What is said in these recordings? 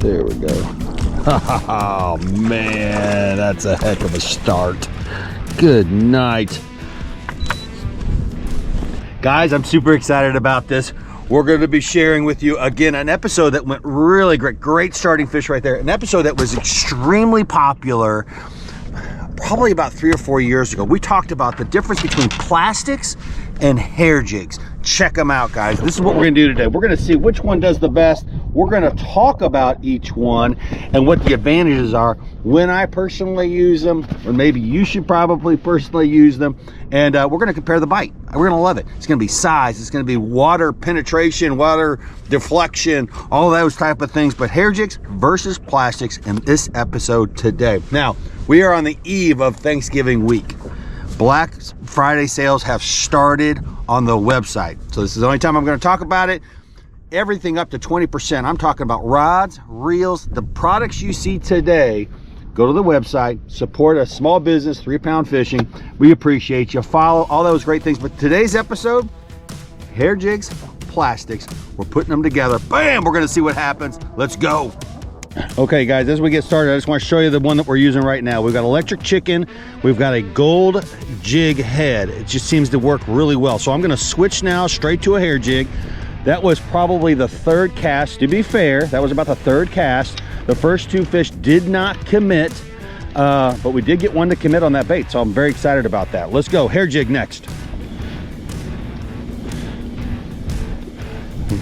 There we go. Oh man, that's a heck of a start. Good night. Guys, I'm super excited about this. We're going to be sharing with you again an episode that went really great. Great starting fish right there. An episode that was extremely popular probably about 3 or 4 years ago. We talked about the difference between plastics and hair jigs. Check them out, guys. This is what we're going to do today. We're going to see which one does the best. We're going to talk about each one and what the advantages are when I personally use them, or maybe you should probably personally use them. And we're going to compare the bite. We're going to love it. It's going to be size. It's going to be water penetration, water deflection, all those type of things. But hair jigs versus plastics in this episode today. Now, we are on the eve of Thanksgiving week. Black Friday sales have started on the website. So this is the only time I'm going to talk about it. Everything up to 20%. I'm talking about rods, reels, the products you see today. Go to the website, support a small business, 3-pound fishing. We appreciate you. Follow all those great things. But today's episode, hair jigs, plastics. We're putting them together. Bam! We're going to see what happens. Let's go. Okay, guys, as we get started, I just want to show you the one that we're using right now. We've got electric chicken. We've got a gold jig head. It just seems to work really well. So I'm going to switch now straight to a hair jig. That was probably the 3rd cast. To be fair, that was about the 3rd cast. The first 2 fish did not commit, but we did get one to commit on that bait. So I'm very excited about that. Let's go, hair jig next.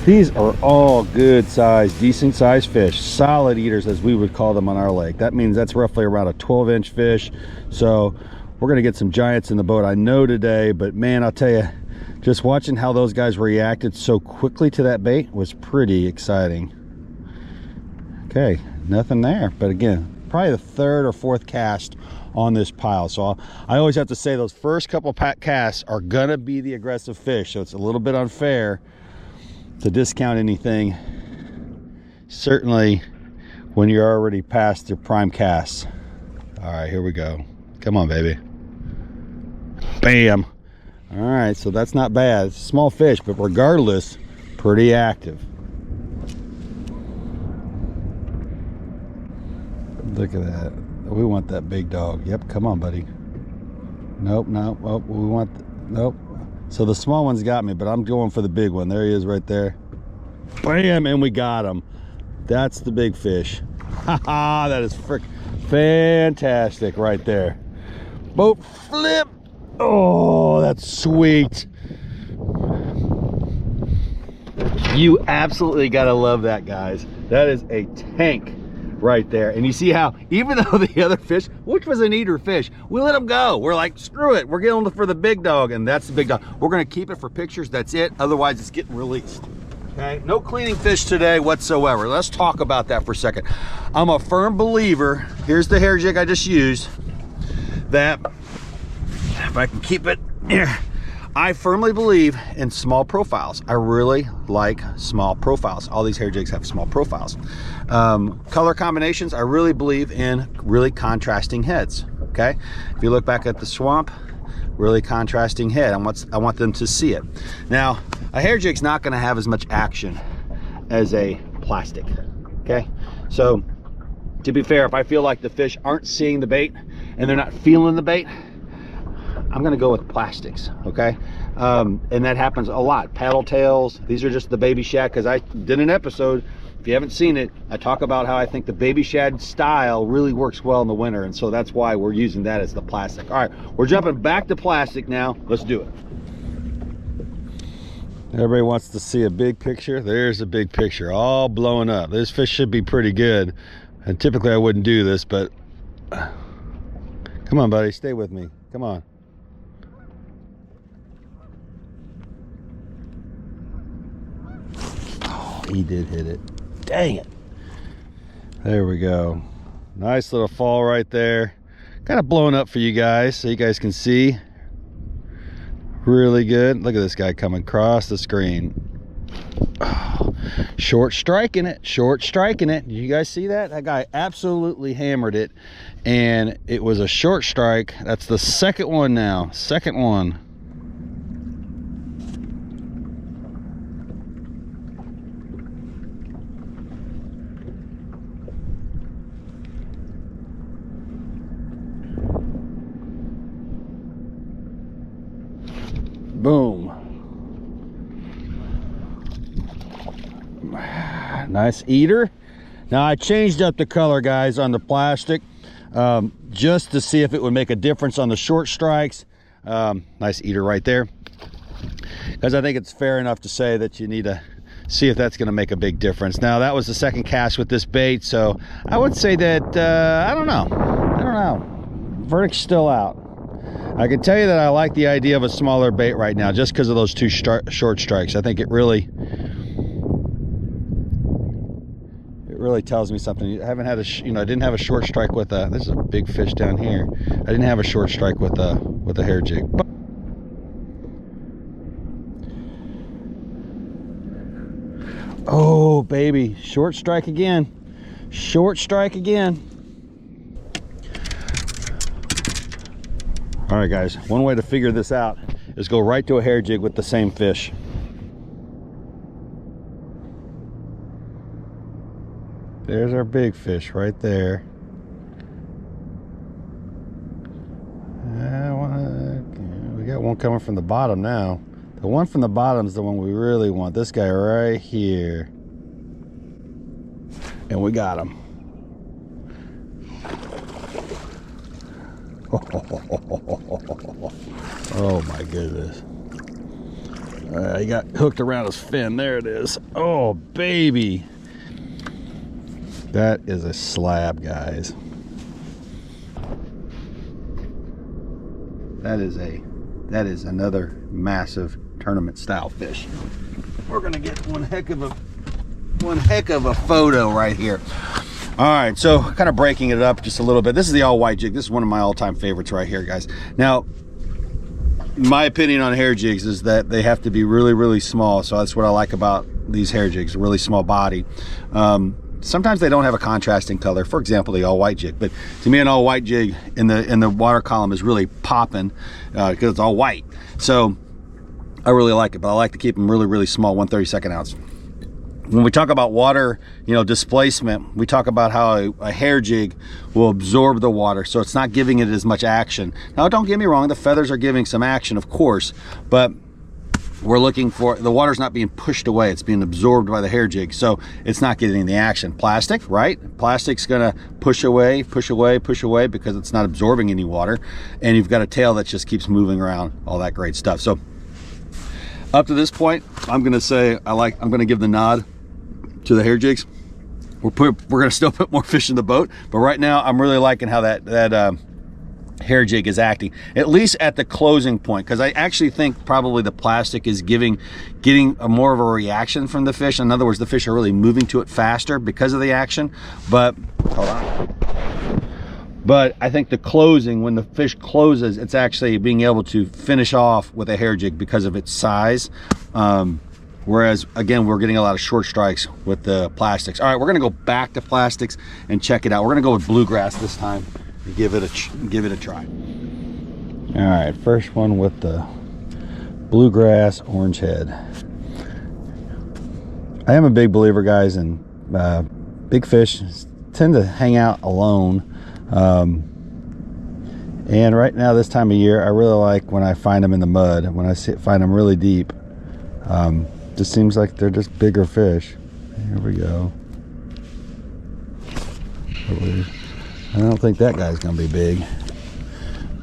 These are all good size, decent size fish, solid eaters as we would call them on our lake. That means that's roughly around a 12-inch fish. So we're gonna get some giants in the boat, I know today, but man, I'll tell you, just watching how those guys reacted so quickly to that bait was pretty exciting. Okay, nothing there, but again, probably the 3rd or 4th cast on this pile. So I always have to say those first couple casts are gonna be the aggressive fish, so it's a little bit unfair to discount anything, certainly when you're already past your prime casts. All right, here we go. Come on, baby. Bam. All right, so that's not bad. It's a small fish, but regardless, pretty active. Look at that. We want that big dog. Yep, come on, buddy. Nope, no. Oh, we want, nope. So the small one's got me, but I'm going for the big one. There he is right there. Bam, and we got him. That's the big fish. Haha, that is fantastic right there. Boat flip. Oh, that's sweet. You absolutely gotta love that, guys. That is a tank right there. And you see how, even though the other fish, which was an eater fish, we let him go. We're like, screw it, we're going for the big dog, and that's the big dog. We're gonna keep it for pictures, that's it. Otherwise, it's getting released. Okay, no cleaning fish today whatsoever. Let's talk about that for a second. I'm a firm believer, here's the hair jig I just used, that if I can keep it here, I firmly believe in small profiles. I really like small profiles. All these hair jigs have small profiles. Color combinations, I really believe in really contrasting heads, okay? If you look back at the swamp, really contrasting head. I want them to see it. Now, a hair jig's not gonna have as much action as a plastic, okay? So, to be fair, if I feel like the fish aren't seeing the bait and they're not feeling the bait, I'm gonna go with plastics, okay? And that happens a lot. Paddle tails, these are just the baby shad, because I did an episode, if you haven't seen it, I talk about how I think the baby shad style really works well in the winter, and so that's why we're using that as the plastic. All right, we're jumping back to plastic now. Let's do it. Everybody wants to see a big picture. There's a big picture, all blowing up. This fish should be pretty good, and typically I wouldn't do this, but come on, buddy, stay with me. Come on. He did hit it. Dang it. There we go. Nice little fall right there. Kind of blowing up for you guys so you guys can see. Really good. Look at this guy coming across the screen. Oh, short striking it. Short striking it. You guys see that? That guy absolutely hammered it. And it was a short strike. That's the second one now. Second one. Boom. Nice eater. Now I changed up the color, guys, on the plastic just to see if it would make a difference on the short strikes. Nice eater right there, because I think it's fair enough to say that you need to see if that's going to make a big difference. Now that was the second cast with this bait, so I would say that I don't know, verdict's still out. I can tell you that I like the idea of a smaller bait right now just because of those two short strikes. I think it really tells me something. I haven't had a I didn't have a short strike with a, this is a big fish down here. I didn't have a short strike with a hair jig. Oh baby, short strike again. Short strike again. All right guys, one way to figure this out is go right to a hair jig with the same fish. There's our big fish right there. We got one coming from the bottom now. The one from the bottom is the one we really want. This guy right here. And we got him. Oh my goodness. He got hooked around his fin. There it is. Oh baby. That is a slab, guys. That is another massive tournament style fish. We're gonna get one heck of a photo right here. All right, so kind of breaking it up just a little bit. This is the all white jig. This is one of my all-time favorites right here, guys. Now, my opinion on hair jigs is that they have to be really, really small. So that's what I like about these hair jigs, a really small body. Sometimes they don't have a contrasting color, for example the all white jig, but to me an all white jig in the water column is really popping because it's all white. So I really like it, but I like to keep them really, really small, 1/32 ounce. When we talk about water, displacement, we talk about how a hair jig will absorb the water, so it's not giving it as much action. Now don't get me wrong, the feathers are giving some action, of course, but we're looking for, the water's not being pushed away, it's being absorbed by the hair jig, so it's not getting the action. Plastic, right? Plastic's gonna push away because it's not absorbing any water, and you've got a tail that just keeps moving around, all that great stuff. So up to this point, I'm gonna say I'm gonna give the nod to the hair jigs. We're gonna still put more fish in the boat, but right now I'm really liking how that hair jig is acting, at least at the closing point, because I actually think probably the plastic is getting more of a reaction from the fish. In other words, the fish are really moving to it faster because of the action. But hold on. But I think the closing, when the fish closes, it's actually being able to finish off with a hair jig because of its size. Whereas again, we're getting a lot of short strikes with the plastics. All right, we're gonna go back to plastics and check it out. We're gonna go with bluegrass this time. Give it a try. All right, first one with the bluegrass orange head. I am a big believer, guys, in big fish tend to hang out alone, and right now this time of year I really like when I find them in the mud, when I find them really deep. Just seems like they're just bigger fish. Here we go. I don't think that guy's gonna be big,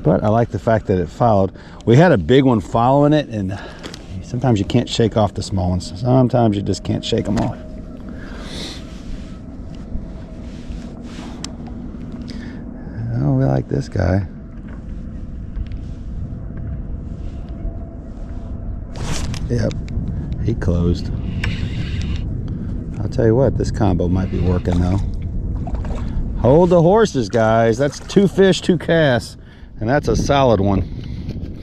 but I like the fact that it followed. We had a big one following it, and sometimes you can't shake off the small ones. Sometimes you just can't shake them off. Oh, we like this guy. Yep, he closed. I'll tell you what, this combo might be working though. Hold the horses, guys. That's 2 fish, 2 casts, and that's a solid one.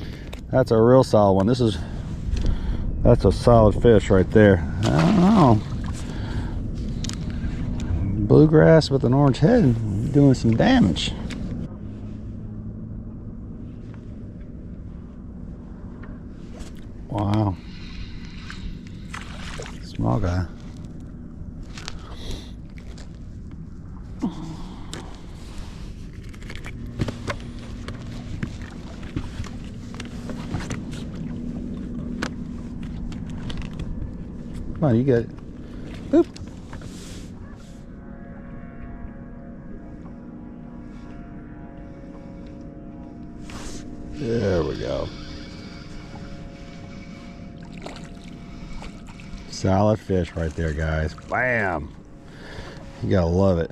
That's a real solid one. That's a solid fish right there. I don't know. Bluegrass with an orange head doing some damage. Wow. Small guy. Come on, you got it. Boop. There we go. Solid fish right there, guys. Bam! You gotta love it.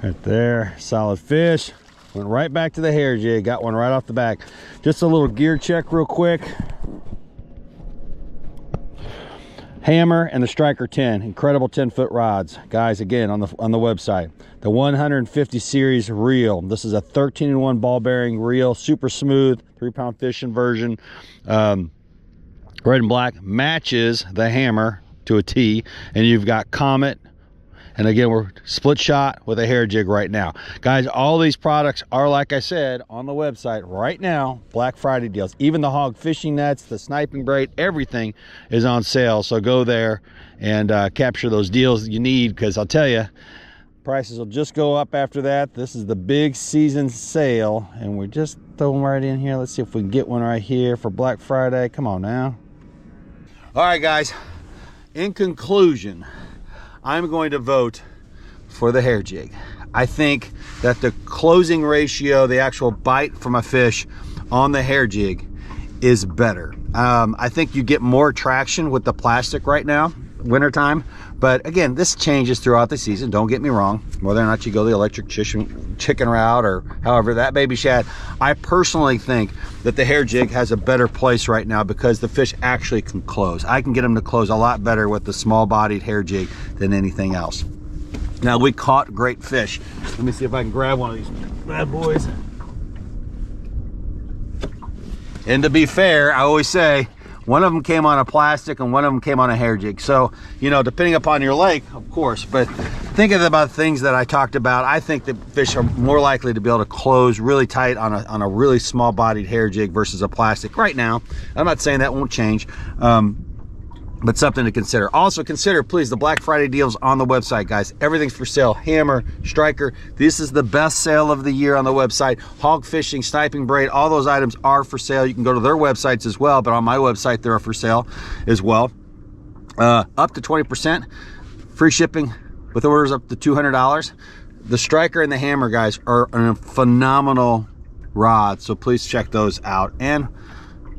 Right there, solid fish. Went right back to the hair jig. Got one right off the back. Just a little gear check real quick. Hammer and the Striker 10, incredible 10-foot rods, guys. Again, on the website, the 150 series reel. This is a 13-in-1 ball bearing reel, super smooth, 3-pound fishing version. Red and black, matches the hammer to a T, and you've got Comet. And again, we're split shot with a hair jig right now. Guys, all these products are, like I said, on the website right now. Black Friday deals. Even the hog fishing nets, the sniping braid, everything is on sale. So go there and capture those deals that you need, because I'll tell you, prices will just go up after that. This is the big season sale, and we're just throwing right in here. Let's see if we can get one right here for Black Friday. Come on now. All right, guys. In conclusion, I'm going to vote for the hair jig. I think that the closing ratio, the actual bite from a fish on the hair jig, is better. I think you get more traction with the plastic right now, wintertime. But again, this changes throughout the season. Don't get me wrong. Whether or not you go the electric chicken route or however that baby shad, I personally think that the hair jig has a better place right now because the fish actually can close. I can get them to close a lot better with the small bodied hair jig than anything else. Now, we caught great fish. Let me see if I can grab one of these bad boys. And to be fair, I always say, one of them came on a plastic and one of them came on a hair jig. So, you know, depending upon your lake, of course, but thinking about things that I talked about, I think that fish are more likely to be able to close really tight on a really small bodied hair jig versus a plastic right now. I'm not saying that won't change, but something to consider. Also consider, please, the Black Friday deals on the website, guys. Everything's for sale. Hammer, Striker. This is the best sale of the year on the website. Hog fishing, sniping braid, all those items are for sale. You can go to their websites as well, but on my website, they're for sale as well. Up to 20%. Free shipping with orders up to $200. The Striker and the Hammer, guys, are a phenomenal rod, so please check those out. And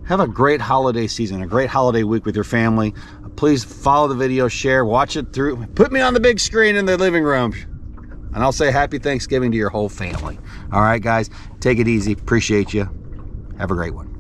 have a great holiday season, a great holiday week with your family. Please follow the video, share, watch it through. Put me on the big screen in the living room. And I'll say happy Thanksgiving to your whole family. All right, guys, take it easy. Appreciate you. Have a great one.